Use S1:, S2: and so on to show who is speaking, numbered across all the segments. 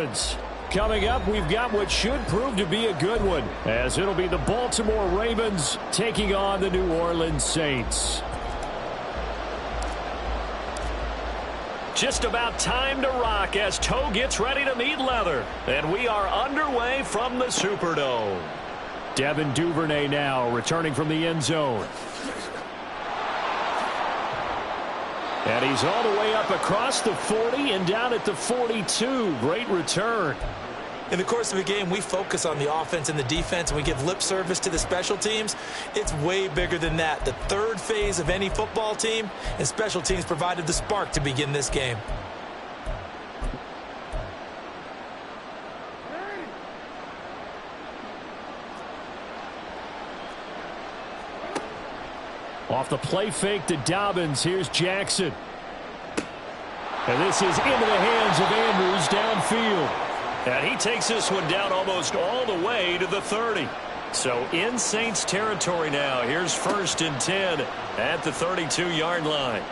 S1: Ravens. Coming up, we've got what should prove to be a good one, as it'll be the Baltimore Ravens taking on the New Orleans Saints. Just about time to rock as toe gets ready to meet leather. And we are underway from the Superdome. Devin Duvernay now returning from the end zone. And he's all the way up across the 40 and down at the 42. Great return.
S2: In the course of a game, we focus on the offense and the defense, and we give lip service to the special teams. It's way bigger than that. The third phase of any football team, and special teams provided the spark to begin this game.
S1: Off the play fake to Dobbins. Here's Jackson. And this is into the hands of Andrews downfield. And he takes this one down almost all the way to the 30. So in Saints territory now. Here's 1st and 10 at the 32-yard line.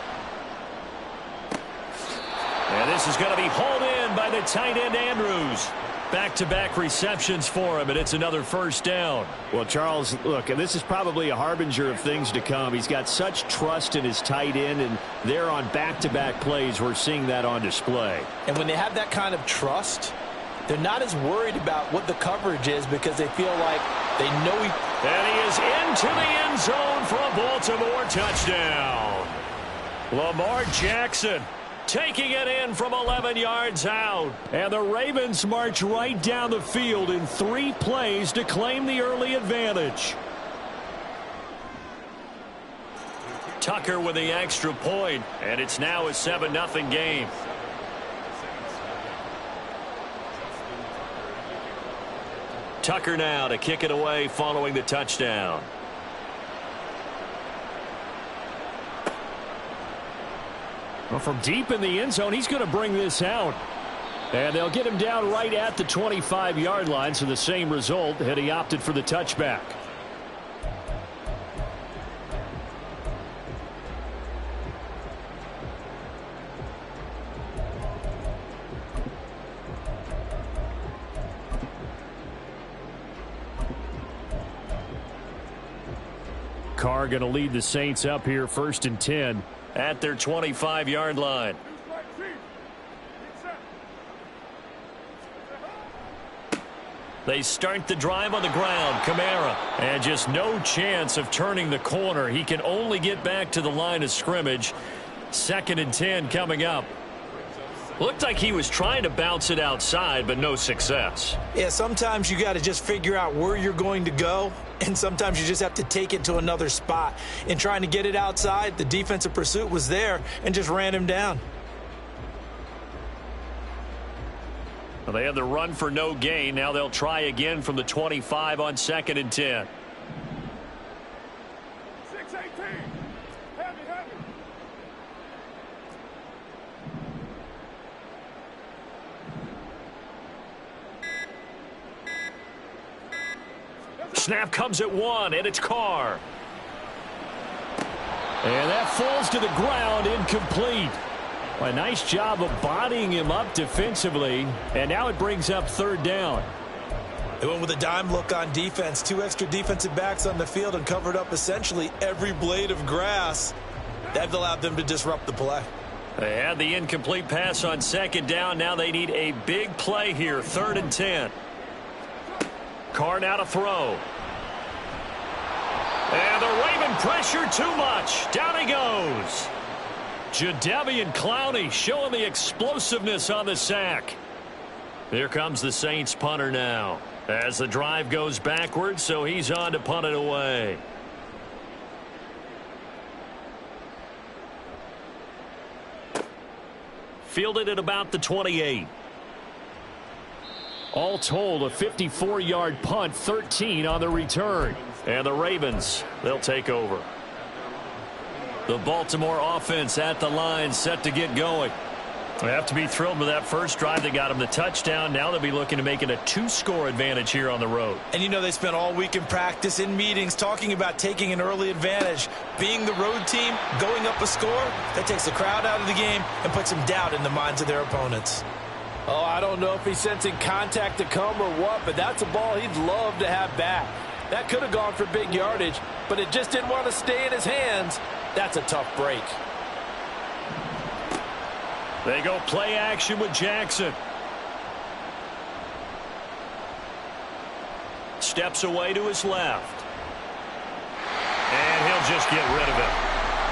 S1: And this is going to be hauled in by the tight end Andrews. Back-to-back receptions for him, and it's another first down.
S3: Well, Charles, look, and this is probably a harbinger of things to come. He's got such trust in his tight end, and there on back-to-back plays, we're seeing that on display.
S2: And when they have that kind of trust, they're not as worried about what the coverage is because they feel like they know he...
S1: And he is into the end zone for a Baltimore touchdown. Lamar Jackson taking it in from 11 yards out. And the Ravens march right down the field in 3 plays to claim the early advantage. Tucker with the extra point, and it's now a 7-0 game. Tucker now to kick it away following the touchdown. Well, from deep in the end zone, he's going to bring this out. And they'll get him down right at the 25-yard line, so the same result had he opted for the touchback. Carr going to lead the Saints up here, 1st and 10 at their 25-yard line. They start the drive on the ground. Kamara, and just no chance of turning the corner. He can only get back to the line of scrimmage. 2nd and 10 coming up. Looked like he was trying to bounce it outside, but no success.
S2: Yeah, sometimes you got to just figure out where you're going to go, and sometimes you just have to take it to another spot. In trying to get it outside, the defensive pursuit was there and just ran him down.
S1: Well, they had the run for no gain. Now they'll try again from the 25 on 2nd and 10. Snap comes at 1, and it's Carr. And that falls to the ground, incomplete. A nice job of bodying him up defensively, and now it brings up 3rd down.
S2: They went with a dime look on defense. 2 extra defensive backs on the field and covered up essentially every blade of grass. That allowed them to disrupt the play.
S1: They had the incomplete pass on 2nd down. Now they need a big play here, 3rd and 10. Carr now to throw. And the Raven pressure too much. Down he goes. Jadeveon Clowney showing the explosiveness on the sack. Here comes the Saints punter now. As the drive goes backwards, so he's on to punt it away. Fielded at about the 28. All told, a 54-yard punt, 13 on the return. And the Ravens, they'll take over. The Baltimore offense at the line, set to get going. They have to be thrilled with that first drive that got them the touchdown. Now they'll be looking to make it a 2-score advantage here on the road.
S2: And you know they spent all week in practice, in meetings, talking about taking an early advantage. Being the road team, going up a score, that takes the crowd out of the game and puts some doubt in the minds of their opponents. Oh, I don't know if he's sensing contact to come or what, but that's a ball he'd love to have back. That could have gone for big yardage, but it just didn't want to stay in his hands. That's a tough break.
S1: They go play action with Jackson. Steps away to his left. And he'll just get rid of it.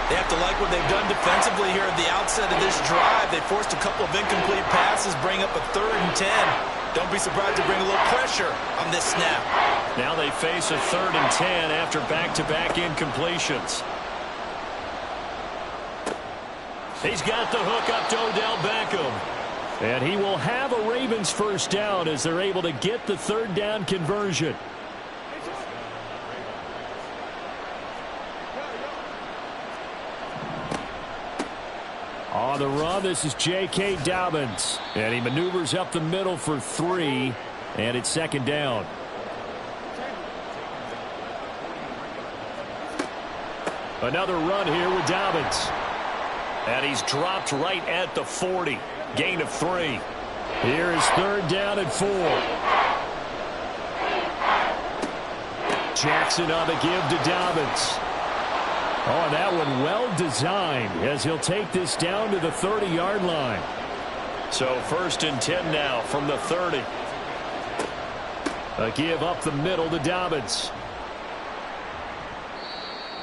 S2: They have to like what they've done defensively here at the outset of this drive. They forced a couple of incomplete passes, bring up a 3rd and 10. Don't be surprised to bring a little pressure on this snap.
S1: Now they face a 3rd and 10 after back-to-back incompletions. He's got the hook up to Odell Beckham. And he will have a Ravens first down as they're able to get the 3rd down conversion. On the run, this is J.K. Dobbins. And he maneuvers up the middle for 3. And it's 2nd down. Another run here with Dobbins. And he's dropped right at the 40. Gain of 3. Here is 3rd down and 4. Jackson on the give to Dobbins. Oh, that one well designed as he'll take this down to the 30-yard line. So 1st and 10 now from the 30. A give up the middle to Dobbins.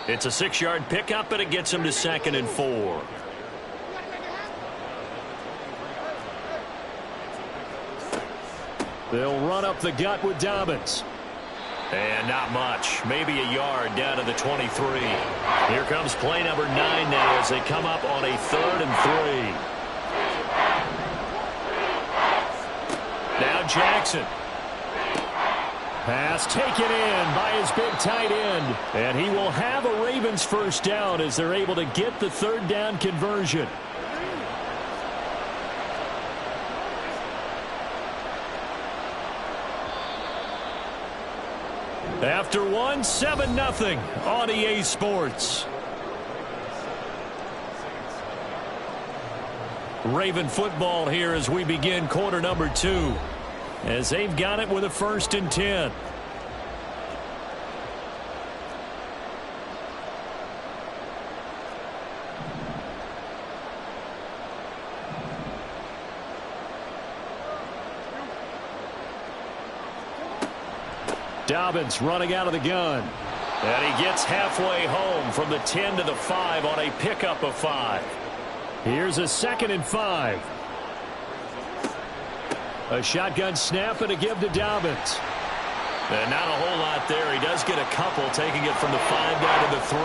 S1: It's a 6-yard pickup, and it gets him to 2nd and 4. They'll run up the gut with Dobbins. And not much. Maybe a yard down to the 23. Here comes play number 9 now as they come up on a 3rd and 3. Now Jackson. Pass taken in by his big tight end. And he will have a Ravens first down as they're able to get the 3rd down conversion. After 1, 7-0 on EA Sports. Raven football here as we begin quarter number 2. As they've got it with a 1st and 10. Dobbins running out of the gun. And he gets halfway home from the 10 to the 5 on a pickup of 5. Here's a 2nd and 5. A shotgun snap and a give to Dobbins. And not a whole lot there. He does get a couple, taking it from the 5 down to the 3.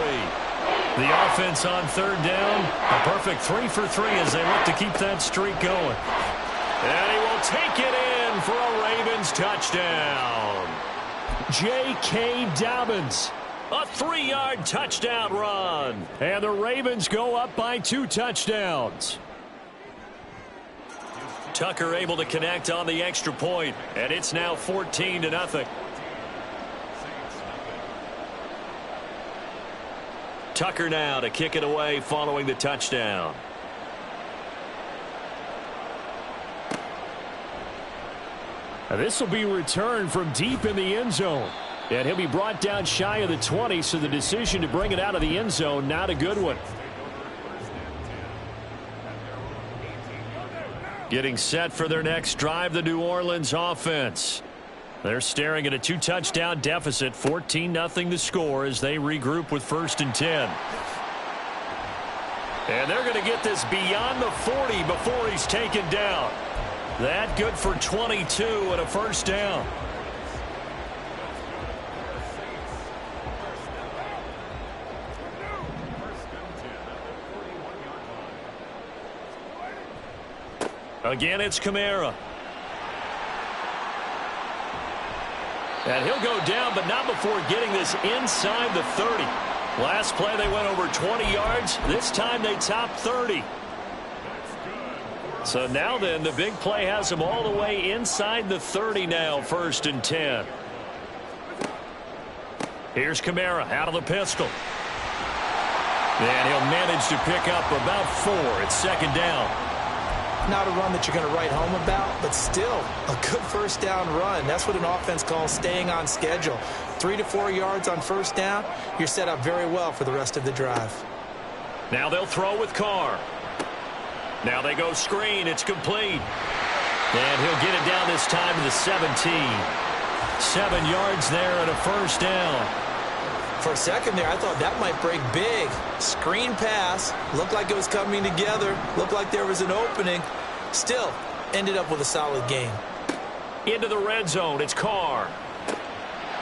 S1: The offense on 3rd down. A perfect 3 for 3 as they look to keep that streak going. And he will take it in for a Ravens touchdown. J.K. Dobbins. A 3-yard touchdown run. And the Ravens go up by 2 touchdowns. Tucker able to connect on the extra point. And it's now 14-0. Tucker now to kick it away following the touchdown. This will be returned from deep in the end zone. And he'll be brought down shy of the 20, so the decision to bring it out of the end zone, not a good one. Getting set for their next drive, the New Orleans offense. They're staring at a 2-touchdown deficit, 14-0 the score as they regroup with 1st and 10. And they're going to get this beyond the 40 before he's taken down. That good for 22 and a first down. Again, it's Kamara. And he'll go down, but not before getting this inside the 30. Last play, they went over 20 yards. This time, they topped 30. So now then, the big play has him all the way inside the 30 now, 1st and 10. Here's Kamara out of the pistol. And he'll manage to pick up about 4. It's 2nd down.
S2: Not a run that you're going to write home about, but still a good first down run. That's what an offense calls staying on schedule. 3 to 4 yards on first down, you're set up very well for the rest of the drive.
S1: Now they'll throw with Carr. Now they go screen. It's complete. And he'll get it down this time to the 17. 7 yards there and a first down.
S2: For a second there, I thought that might break big. Screen pass. Looked like it was coming together. Looked like there was an opening. Still, ended up with a solid game.
S1: Into the red zone. It's Carr.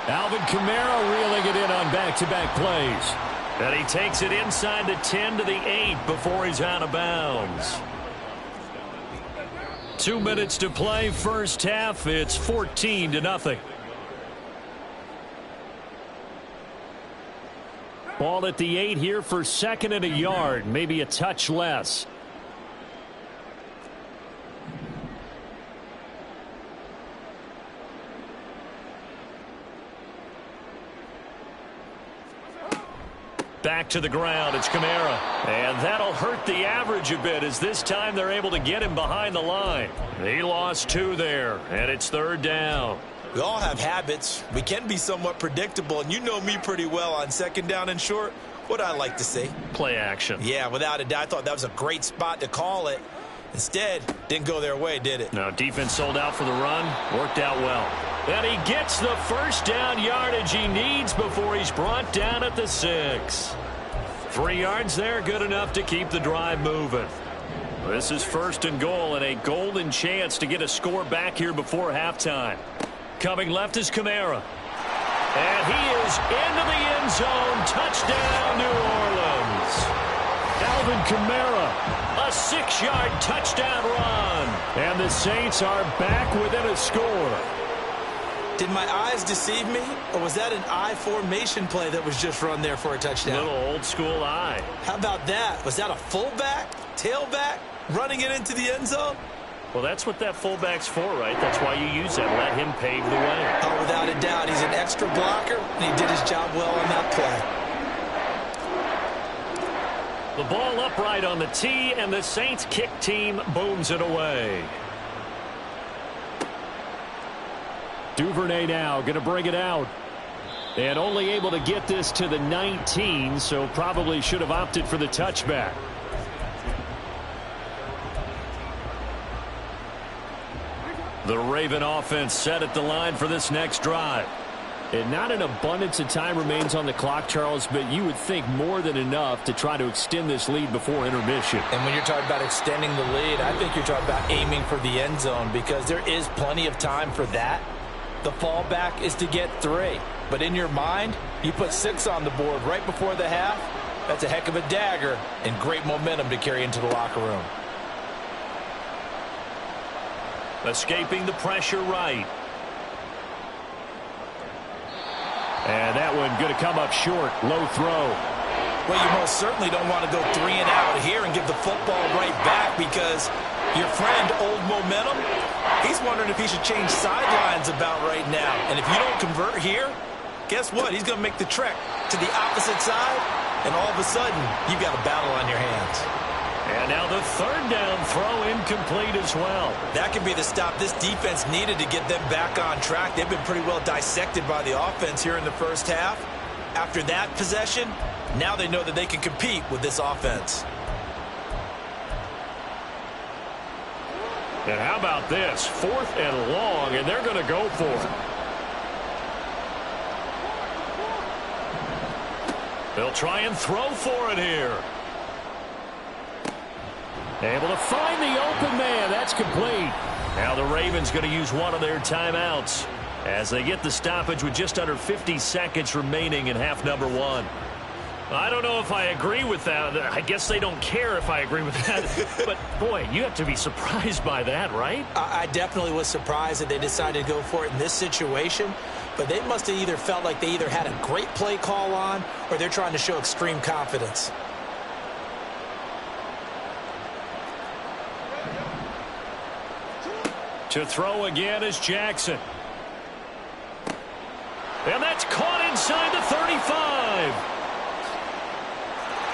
S1: Alvin Kamara reeling it in on back-to-back plays. And he takes it inside the 10 to the 8 before he's out of bounds. 2 minutes to play, first half. It's 14-0. Ball at the 8 here for second and a yard, maybe a touch less. Back to the ground. It's Kamara. And that'll hurt the average a bit as this time they're able to get him behind the line. He lost 2 there, and it's third down.
S2: We all have habits. We can be somewhat predictable, and you know me pretty well on second down and short. What I like to see?
S1: Play action.
S2: Yeah, without a doubt. I thought that was a great spot to call it. Instead, didn't go their way, did it?
S1: No, defense sold out for the run. Worked out well. And he gets the first down yardage he needs before he's brought down at the 6. 3 yards there, good enough to keep the drive moving. This is first and goal and a golden chance to get a score back here before halftime. Coming left is Kamara. And he is into the end zone. Touchdown, New Orleans. Alvin Kamara, a 6-yard touchdown run. And the Saints are back within a score.
S2: Did my eyes deceive me, or was that an I formation play that was just run there for a touchdown?
S1: Little old school eye.
S2: How about that? Was that a fullback, tailback, running it into the end zone?
S1: Well, that's what that fullback's for, right? That's why you use that. Let him pave the way.
S2: Oh, without a doubt. He's an extra blocker, and he did his job well on that play.
S1: The ball upright on the tee, and the Saints kick team booms it away. Duvernay now going to bring it out. And only able to get this to the 19, so probably should have opted for the touchback. The Raven offense set at the line for this next drive. And not an abundance of time remains on the clock, Charles, but you would think more than enough to try to extend this lead before intermission.
S2: And when you're talking about extending the lead, I think you're talking about aiming for the end zone because there is plenty of time for that. The fallback is to get 3. But in your mind, you put 6 on the board right before the half. That's a heck of a dagger and great momentum to carry into the locker room.
S1: Escaping the pressure right. And that one going to come up short. Low throw.
S2: Well, you most certainly don't want to go 3 and out here and give the football right back because your friend, Old Momentum, he's wondering if he should change sidelines about right now. And if you don't convert here, guess what? He's going to make the trek to the opposite side, and all of a sudden, you've got a battle on your hands.
S1: And now the third down throw incomplete as well.
S2: That could be the stop this defense needed to get them back on track. They've been pretty well dissected by the offense here in the first half. After that possession, now they know that they can compete with this offense.
S1: And how about this? 4th and long, and they're going to go for it. They'll try and throw for it here. Able to find the open man. That's complete. Now the Ravens going to use one of their timeouts as they get the stoppage with just under 50 seconds remaining in half number 1. I don't know if I agree with that. I guess they don't care if I agree with that. But, boy, you have to be surprised by that, right?
S2: I definitely was surprised that they decided to go for it in this situation. But they must have either felt like they either had a great play call on or they're trying to show extreme confidence.
S1: To throw again is Jackson. And that's caught inside the 35.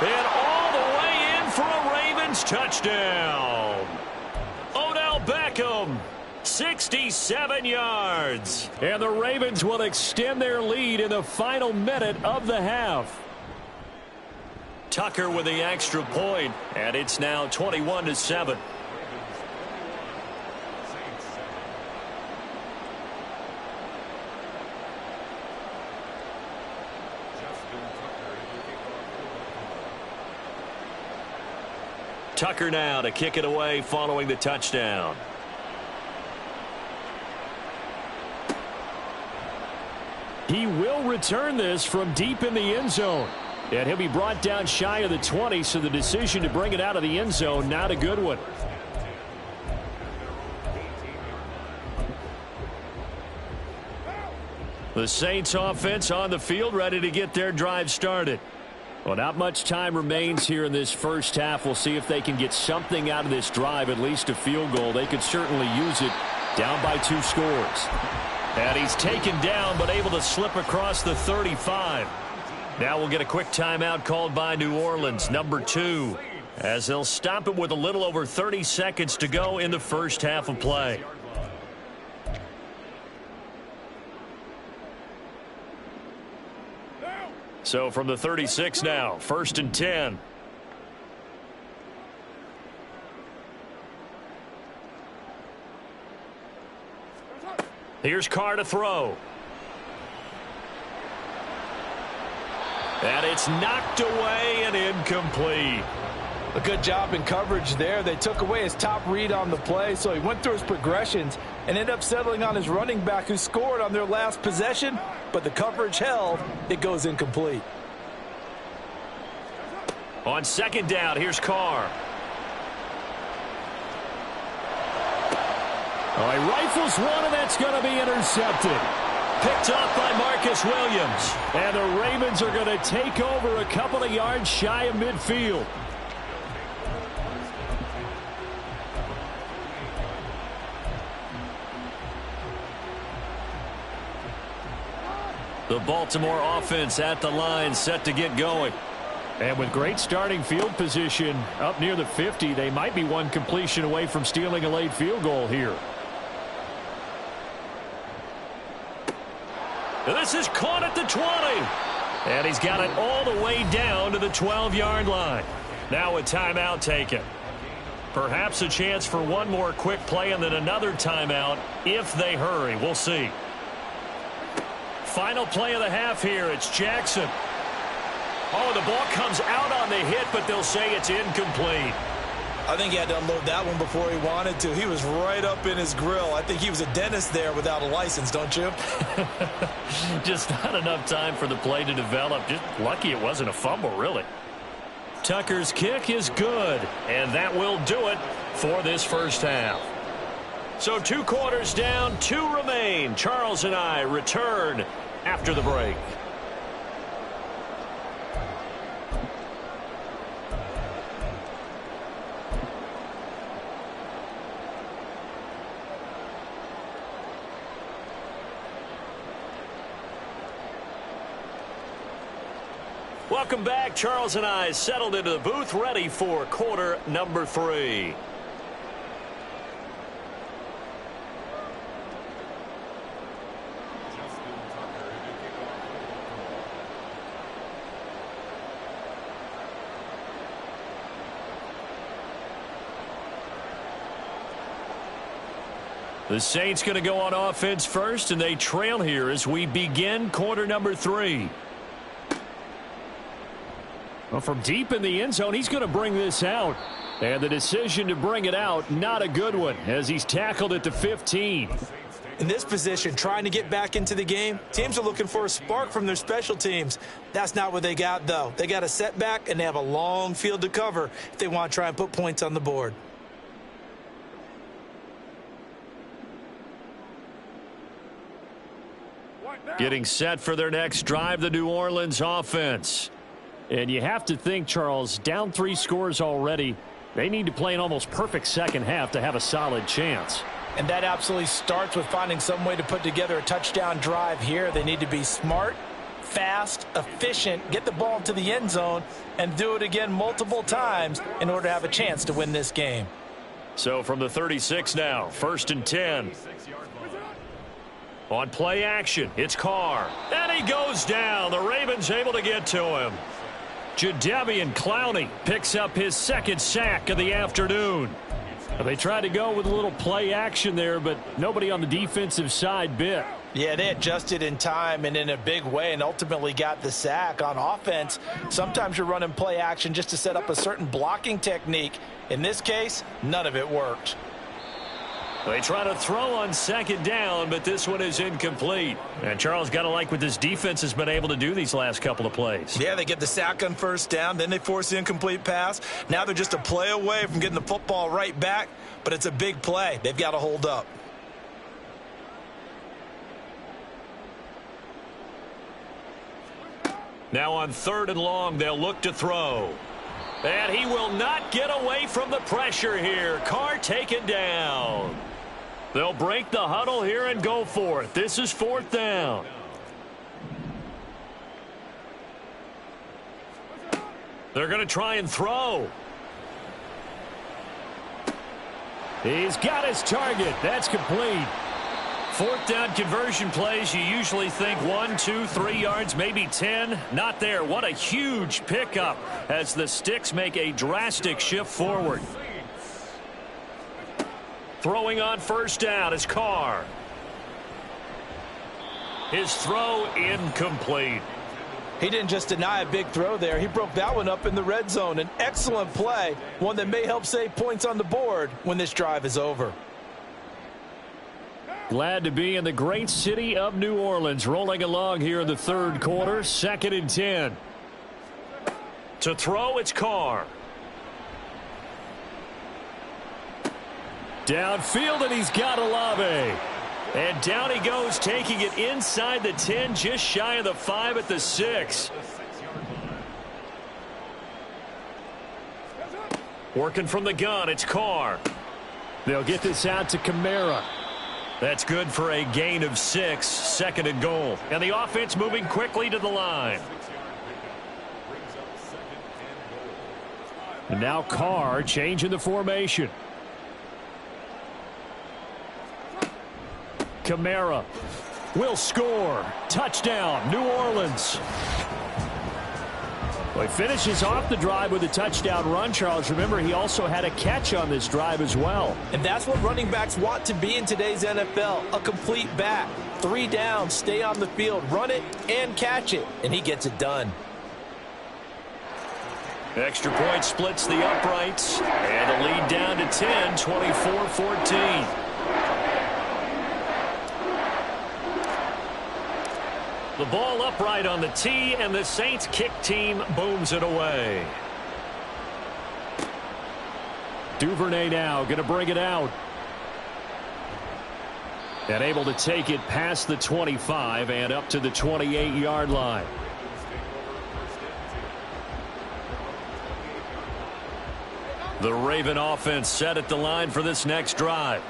S1: And all the way in for a Ravens touchdown. 67 yards. And the Ravens will extend their lead in the final minute of the half. Tucker with the extra point, and it's now 21-7. Tucker now to kick it away following the touchdown. He will return this from deep in the end zone. And he'll be brought down shy of the 20, so the decision to bring it out of the end zone, not a good one. The Saints offense on the field, ready to get their drive started. Well, not much time remains here in this first half. We'll see if they can get something out of this drive, at least a field goal. They could certainly use it, down by 2 scores. And he's taken down, but able to slip across the 35. Now we'll get a quick timeout called by New Orleans, number 2, as they'll stop it with a little over 30 seconds to go in the first half of play. So from the 36 now, 1st and 10. Here's Carr to throw. And it's knocked away and incomplete.
S2: A good job in coverage there. They took away his top read on the play, so he went through his progressions and ended up settling on his running back who scored on their last possession, but the coverage held. It goes incomplete.
S1: On 2nd down, here's Carr. Oh, he rifles one, and that's going to be intercepted. Picked off by Marcus Williams. And the Ravens are going to take over a couple of yards shy of midfield. The Baltimore offense at the line, set to get going. And with great starting field position up near the 50, they might be one completion away from stealing a late field goal here. And this is caught at the 20. And he's got it all the way down to the 12-yard line. Now a timeout taken. Perhaps a chance for one more quick play and then another timeout if they hurry. We'll see. Final play of the half here. It's Jackson. Oh, the ball comes out on the hit, but they'll say it's incomplete.
S2: I think he had to unload that one before he wanted to. He was right up in his grill. I think he was a dentist there without a license, don't you?
S1: Just not enough time for the play to develop. Just lucky it wasn't a fumble, really. Tucker's kick is good, and that will do it for this first half. So 2 quarters down, 2 remain. Charles and I return after the break. Welcome back. Charles and I settled into the booth, ready for quarter number 3. The Saints going to go on offense first, and they trail here as we begin quarter number 3. Well, from deep in the end zone, he's going to bring this out. And the decision to bring it out, not a good one, as he's tackled at the 15.
S2: In this position, trying to get back into the game, teams are looking for a spark from their special teams. That's not what they got, though. They got a setback, and they have a long field to cover if they want to try and put points on the board.
S1: Getting set for their next drive, the New Orleans offense. And you have to think, Charles, down 3 scores already. They need to play an almost perfect second half to have a solid chance.
S2: And that absolutely starts with finding some way to put together a touchdown drive here. They need to be smart, fast, efficient, get the ball to the end zone, and do it again multiple times in order to have a chance to win this game.
S1: So from the 36 now, 1st and 10. On play action, it's Carr. And he goes down. The Ravens able to get to him. Jadeveon Clowney picks up his 2nd sack of the afternoon. They tried to go with a little play action there, but nobody on the defensive side bit.
S2: Yeah, they adjusted in time and in a big way and ultimately got the sack. On offense, sometimes you're running play action just to set up a certain blocking technique. In this case, none of it worked.
S1: They try to throw on 2nd down, but this one is incomplete. And Charles, got to like what this defense has been able to do these last couple of plays.
S2: Yeah, they get the sack on 1st down, then they force the incomplete pass. Now they're just a play away from getting the football right back, but it's a big play. They've got to hold up.
S1: Now on 3rd and long, they'll look to throw. And he will not get away from the pressure here. Carr taken down. They'll break the huddle here and go for it. This is 4th down. They're going to try and throw. He's got his target. That's complete. 4th down conversion plays, you usually think 1, 2, 3 yards, maybe 10. Not there. What a huge pickup as the Sticks make a drastic shift forward. Throwing on 1st down is Carr. His throw incomplete.
S2: He didn't just deny a big throw there. He broke that one up in the red zone. An excellent play, one that may help save points on the board when this drive is over.
S1: Glad to be in the great city of New Orleans, rolling along here in the 3rd quarter. 2nd and 10. To throw, it's Carr. Downfield, and he's got Olave. And down he goes, taking it inside the 10, just shy of the 5 at the 6. Working from the gun, it's Carr. They'll get this out to Kamara. That's good for a gain of 6, 2nd and goal. And the offense moving quickly to the line. And now Carr changing the formation. Kamara will score. Touchdown, New Orleans. Well, he finishes off the drive with a touchdown run, Charles. Remember, he also had a catch on this drive as well.
S2: And that's what running backs want to be in today's NFL, a complete back. 3 downs, stay on the field, run it, and catch it. And he gets it done.
S1: Extra point splits the uprights. And a lead down to 10, 24-14. The ball upright on the tee, and the Saints kick team booms it away. Duvernay now going to bring it out. And able to take it past the 25 and up to the 28-yard line. The Raven offense set at the line for this next drive.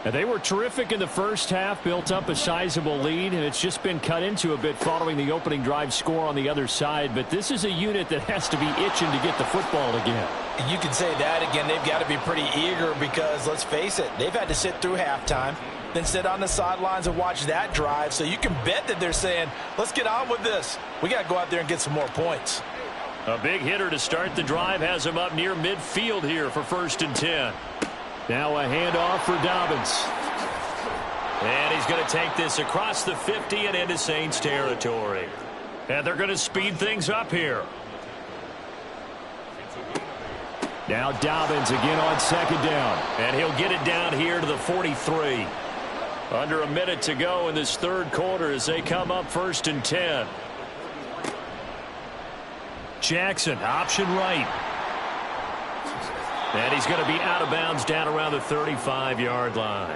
S1: And they were terrific in the first half, built up a sizable lead, and it's just been cut into a bit following the opening drive score on the other side. But this is a unit that has to be itching to get the football again.
S2: You can say that again. They've got to be pretty eager because, let's face it, they've had to sit through halftime, then sit on the sidelines and watch that drive. So you can bet that they're saying, let's get on with this. We got to go out there and get some more points.
S1: A big hitter to start the drive has him up near midfield here for 1st and 10. Now a handoff for Dobbins. And he's going to take this across the 50 and into Saints territory. And they're going to speed things up here. Now Dobbins again on 2nd down. And he'll get it down here to the 43. Under a minute to go in this 3rd quarter as they come up 1st and 10. Jackson, option right. And he's going to be out of bounds down around the 35-yard line.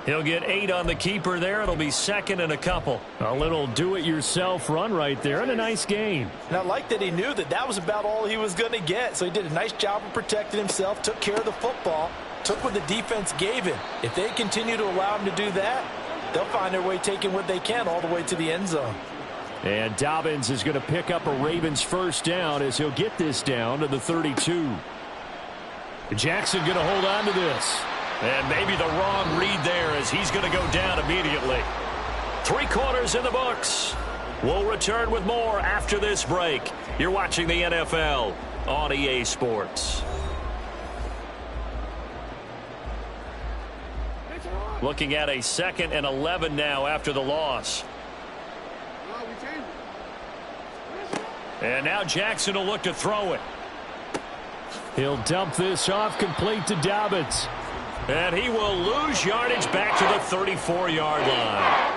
S1: He'll get 8 on the keeper there. It'll be 2nd and a couple. A little do-it-yourself run right there and a nice game.
S2: And I like that he knew that that was about all he was going to get. So he did a nice job of protecting himself, took care of the football, took what the defense gave him. If they continue to allow him to do that, they'll find their way taking what they can all the way to the end zone.
S1: And Dobbins is going to pick up a Ravens 1st down as he'll get this down to the 32. Jackson going to hold on to this. And maybe the wrong read there as he's going to go down immediately. 3 quarters in the books. We'll return with more after this break. You're watching the NFL on EA Sports. Looking at a 2nd and 11 now after the loss. And now Jackson will look to throw it. He'll dump this off, complete to Dobbins. And he will lose yardage back to the 34-yard line.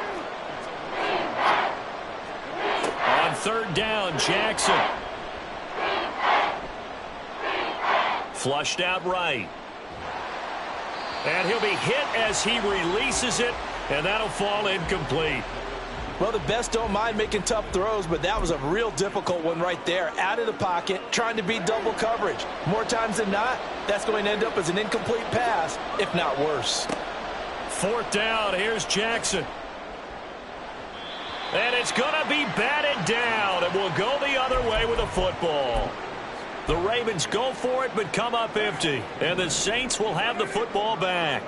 S1: On 3rd down, Jackson. Flushed out right. And he'll be hit as he releases it, and that'll fall incomplete.
S2: Well, the best don't mind making tough throws, but that was a real difficult one right there. Out of the pocket, trying to beat double coverage. More times than not, that's going to end up as an incomplete pass, if not worse.
S1: 4th down, here's Jackson. And it's going to be batted down, and will go the other way with a football. The Ravens go for it, but come up empty. And the Saints will have the football back.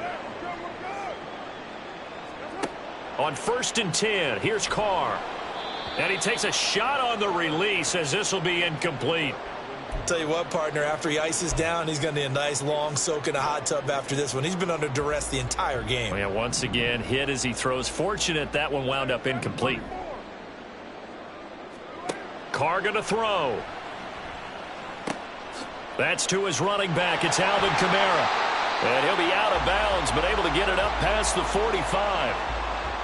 S1: On 1st and 10, here's Carr. And he takes a shot on the release as this will be incomplete.
S2: Tell you what, partner, after he ices down, he's going to need a nice long soak in a hot tub after this one. He's been under duress the entire game.
S1: Yeah, once again, hit as he throws. Fortunate that one wound up incomplete. Carr going to throw. That's to his running back. It's Alvin Kamara. And he'll be out of bounds, but able to get it up past the 45.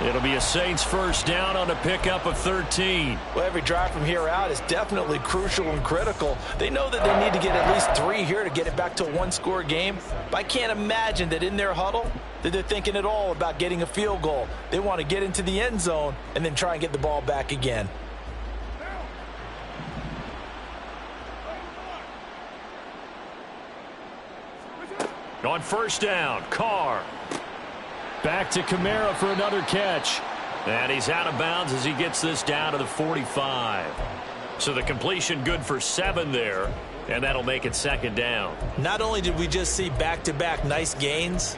S1: It'll be a Saints 1st down on a pickup of 13.
S2: Well, every drive from here out is definitely crucial and critical. They know that they need to get at least 3 here to get it back to a 1-score game. But I can't imagine that in their huddle that they're thinking at all about getting a field goal. They want to get into the end zone and then try and get the ball back again.
S1: On 1st down, Carr. Back to Kamara for another catch. And he's out of bounds as he gets this down to the 45. So the completion good for 7 there. And that'll make it 2nd down.
S2: Not only did we just see back-to-back nice gains,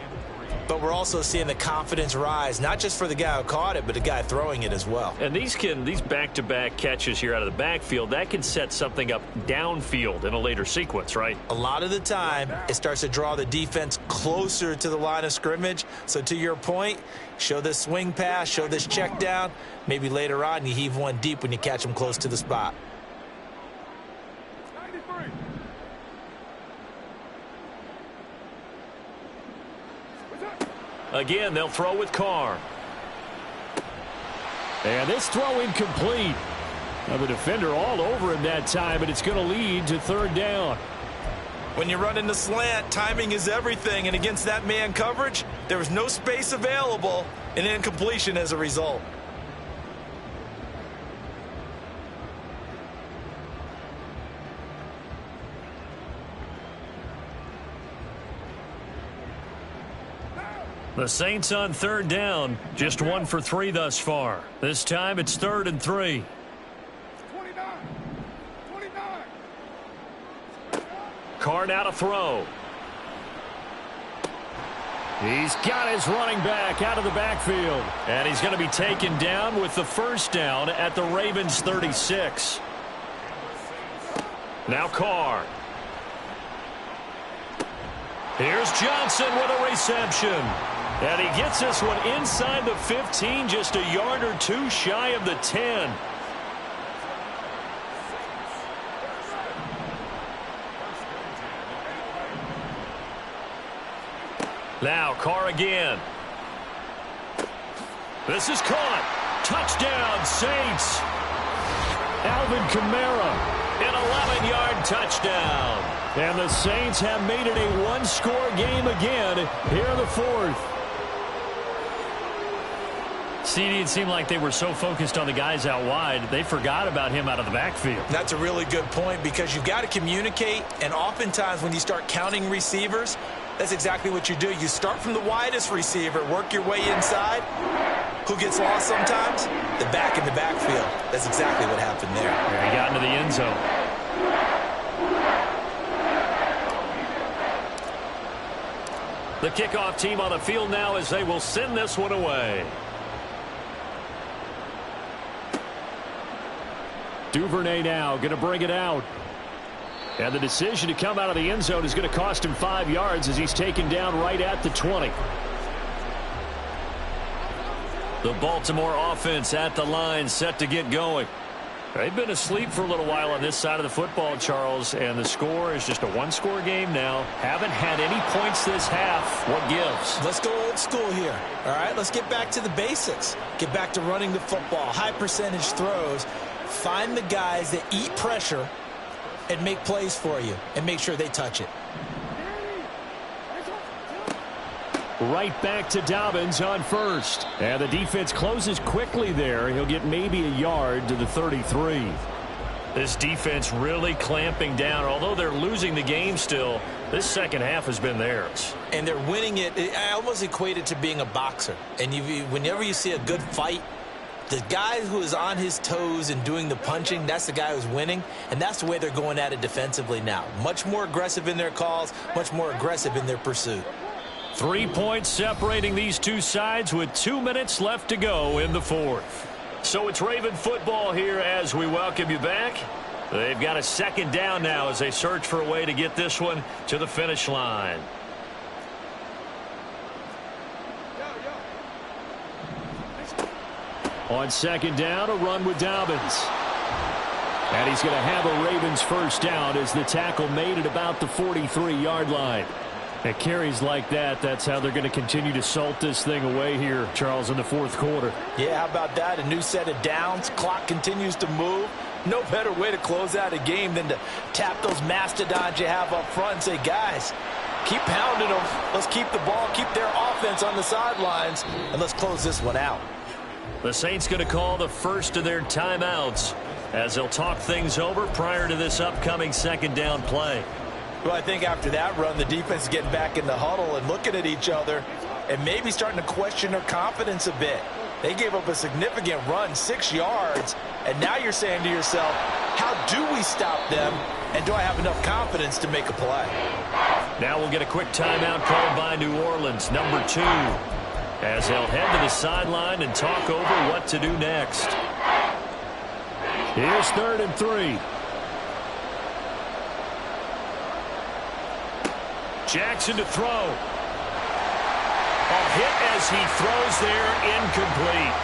S2: but we're also seeing the confidence rise, not just for the guy who caught it, but the guy throwing it as well.
S1: And these back-to-back catches here out of the backfield, that can set something up downfield in a later sequence, right?
S2: A lot of the time, it starts to draw the defense closer to the line of scrimmage. So to your point, show this swing pass, show this check down. Maybe later on you heave one deep when you catch them close to the spot.
S1: Again, they'll throw with Carr. And this throw incomplete. Now the defender all over him that time, but it's going to lead to 3rd down.
S2: When you run in the slant, timing is everything, and against that man coverage, there was no space available, and incompletion as a result.
S1: The Saints on 3rd down, just 1 for 3 thus far. This time it's 3rd and 3.
S4: 29.
S1: Carr now to throw. He's got his running back out of the backfield. And he's going to be taken down with the 1st down at the Ravens 36. Now Carr. Here's Johnson with a reception. And he gets this one inside the 15, just a yard or 2 shy of the 10. Now Carr again. This is caught. Touchdown, Saints. Alvin Kamara, an 11-yard touchdown. And the Saints have made it a 1-score game again here in the 4th. CD, it seemed like they were so focused on the guys out wide, they forgot about him out of the backfield.
S2: That's a really good point because you've got to communicate, and oftentimes when you start counting receivers, that's exactly what you do. You start from the widest receiver, work your way inside. Who gets lost sometimes? The back in the backfield. That's exactly what happened there.
S1: Yeah, he got into the end zone. The kickoff team on the field now as they will send this one away. Duvernay now going to bring it out. And the decision to come out of the end zone is going to cost him 5 yards as he's taken down right at the 20. The Baltimore offense at the line set to get going. They've been asleep for a little while on this side of the football, Charles, and the score is just a one-score game now. Haven't had any points this half. What gives?
S2: Let's go old school here. All right, let's get back to the basics. Get back to running the football, high percentage throws. Find the guys that eat pressure and make plays for you and make sure they touch it.
S1: Right back to Dobbins on first. And the defense closes quickly there. He'll get maybe a yard to the 33. This defense really clamping down. Although they're losing the game still, this second half has been theirs.
S2: And they're winning it. I almost equate it to being a boxer. And whenever you see a good fight, the guy who is on his toes and doing the punching, that's the guy who's winning. And that's the way they're going at it defensively now. Much more aggressive in their calls, much more aggressive in their pursuit.
S1: 3 points separating these two sides with 2 minutes left to go in the fourth. So it's Raven football here as we welcome you back. They've got a second down now as they search for a way to get this one to the finish line. On second down, a run with Dobbins. And he's going to have a Ravens first down as the tackle made at about the 43-yard line. At carries like that, that's how they're going to continue to salt this thing away here, Charles, in the fourth quarter.
S2: Yeah, how about that? A new set of downs. Clock continues to move. No better way to close out a game than to tap those mastodons you have up front and say, guys, keep pounding them. Let's keep the ball, keep their offense on the sidelines, and let's close this one out.
S1: The Saints going to call the first of their timeouts as they'll talk things over prior to this upcoming second down play.
S2: Well, I think after that run, the defense is getting back in the huddle and looking at each other and maybe starting to question their confidence a bit. They gave up a significant run, 6 yards, and now you're saying to yourself, how do we stop them, and do I have enough confidence to make a play?
S1: Now we'll get a quick timeout called by New Orleans, number 2, as they'll head to the sideline and talk over what to do next. Here's 3rd and 3. Jackson to throw. A hit as he throws there, incomplete.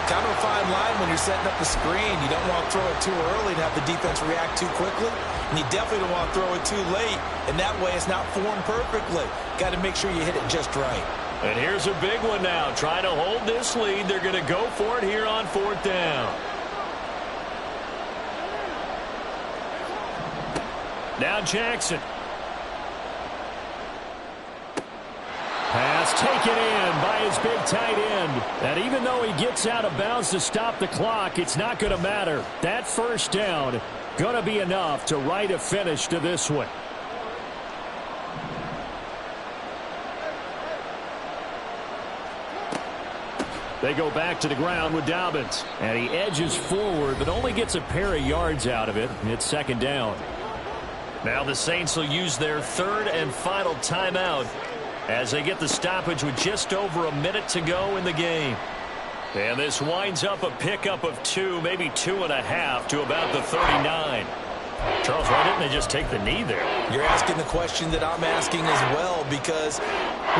S2: Kind of a fine line when you're setting up the screen. You don't want to throw it too early and have the defense react too quickly. And you definitely don't want to throw it too late. And that way it's not formed perfectly. Got to make sure you hit it just right.
S1: And here's a big one now. Trying to hold this lead. They're going to go for it here on 4th down. Now Jackson. Pass taken in by his big tight end. And even though he gets out of bounds to stop the clock, it's not going to matter. That first down going to be enough to write a finish to this one. They go back to the ground with Dobbins. And he edges forward, but only gets a pair of yards out of it. It's second down. Now the Saints will use their 3rd and final timeout as they get the stoppage with just over a minute to go in the game. And this winds up a pickup of 2, maybe 2.5 to about the 39. Charles, why didn't they just take the knee there?
S2: You're asking the question that I'm asking as well, because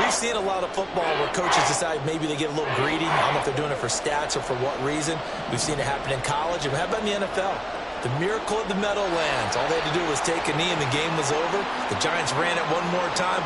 S2: we've seen a lot of football where coaches decide maybe they get a little greedy. I don't know if they're doing it for stats or for what reason. We've seen it happen in college. And how about in the NFL? The miracle of the Meadowlands. All they had to do was take a knee and the game was over. The Giants ran it one more time.